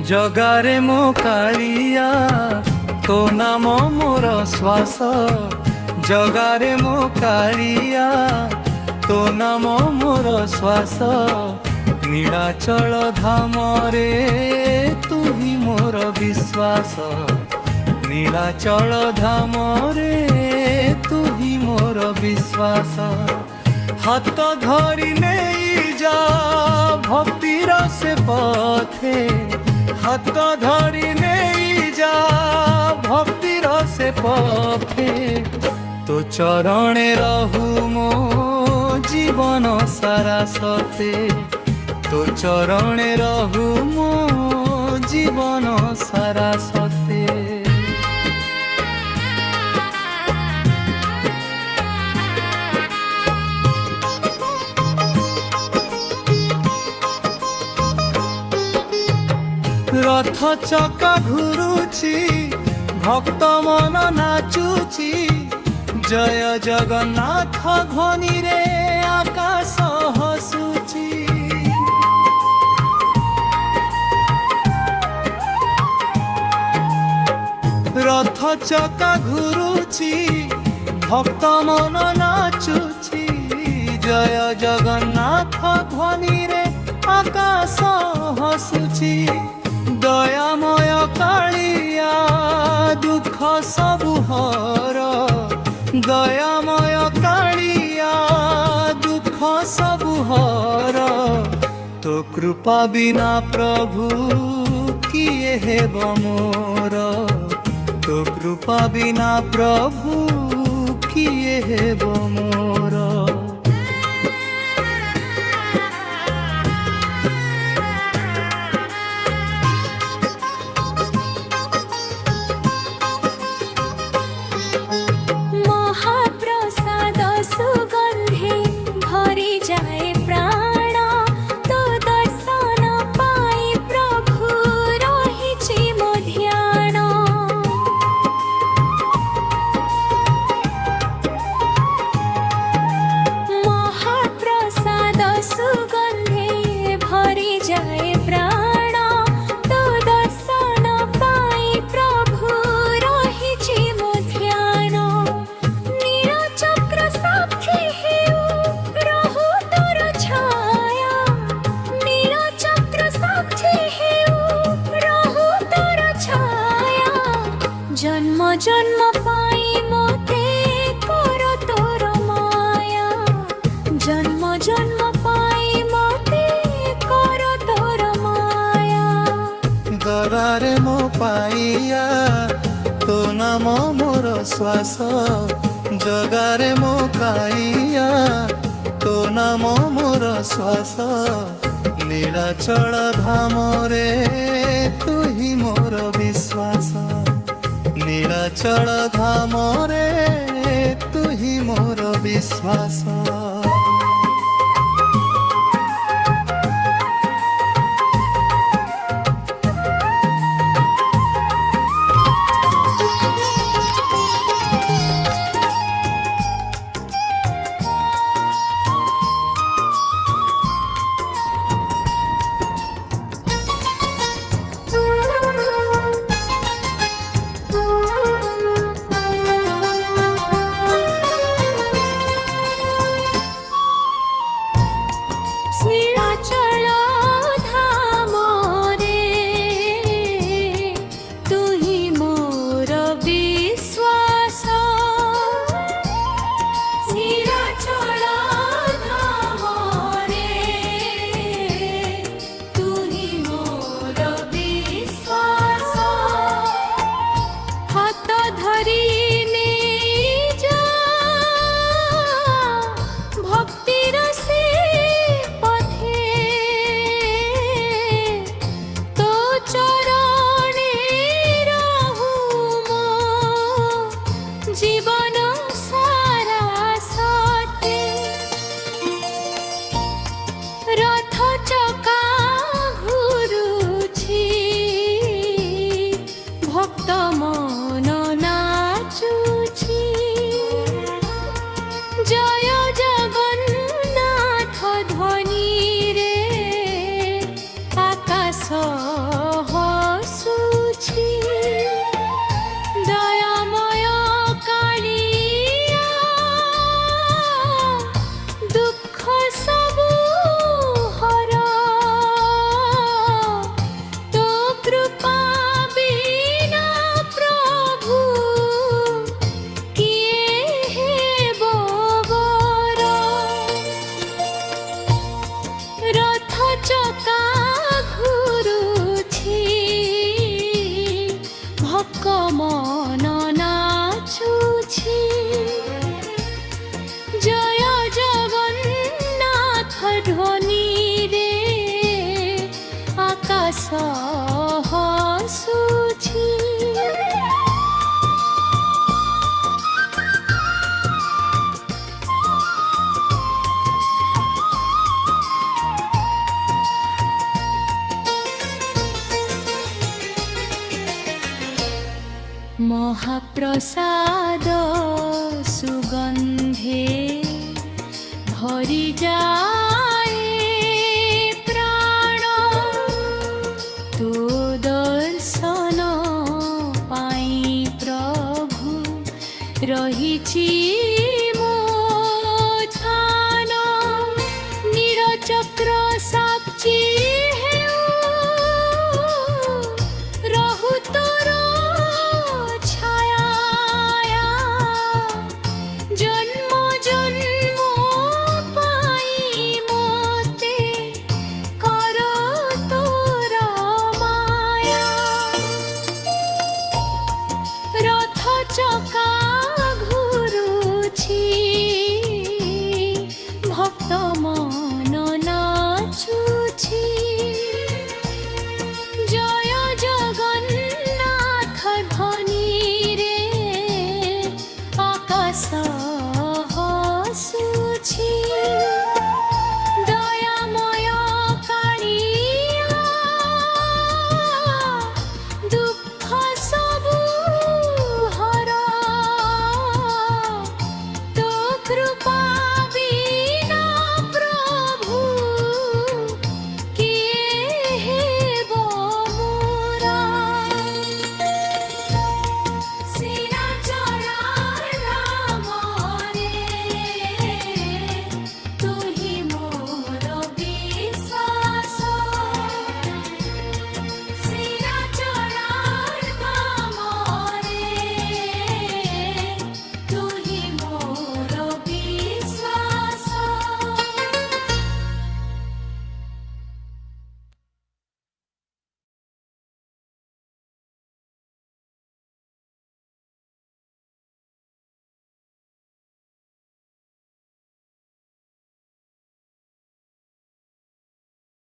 जगारे मो कालिया तो नाम मोर श्वास जगारे मो कालिया तो नाम मोर श्वास नीलाचल धाम रे तू ही मोर विश्वास नीलाचल धाम रे तू ही मोर विश्वास हाथ धरी नहीं जा भक्तिर से पथे हाथ धरी नहीं जा भक्तिर से पथे तो चरणे रहू मो जीवन सारा सते तो चरणे रहू मो जीवन सारा सते रथ चका घुरुची भक्त मन नाचुची जय जगन्नाथ ध्वनि रे आकाश हसुची रथ चका घुरुची भक्त मन नाचुची जय जगन्नाथ ध्वनि रे आकाश हसुची दयामय कालिया दुख सबु हर दयामय कालिया दुख सबु हर तो कृपा बिना प्रभु किए हेब मोर तो कृपा बिना प्रभु किए हेब मोर जन्म जन्म पाई मोते कर तोर माया जन्म जन्म पाई मोते कर तोर माया दरारे मो पाइया तो नाम मोर श्वास जगारे मो काइया तो नाम मोर श्वास नीलाचल धाम रे तू ही मोर विश्वास नीलाचल धाम रे तू ही मोर विश्वास প্রসাদ সুগন্ধে ভরি যায় প্রাণ তো দর্শন পাই প্রভু রহিছি মো ধ্যান নীরচক্র সাক্ষী হেউ রহু তোর ছায়া জন্ম জন্ম পাই মতে কর তোর মায়া রথ চকা ঘুরুছি ভক্ত মন নাচুছি জয় জগন্নাথ ধ্বনি রে আকাশ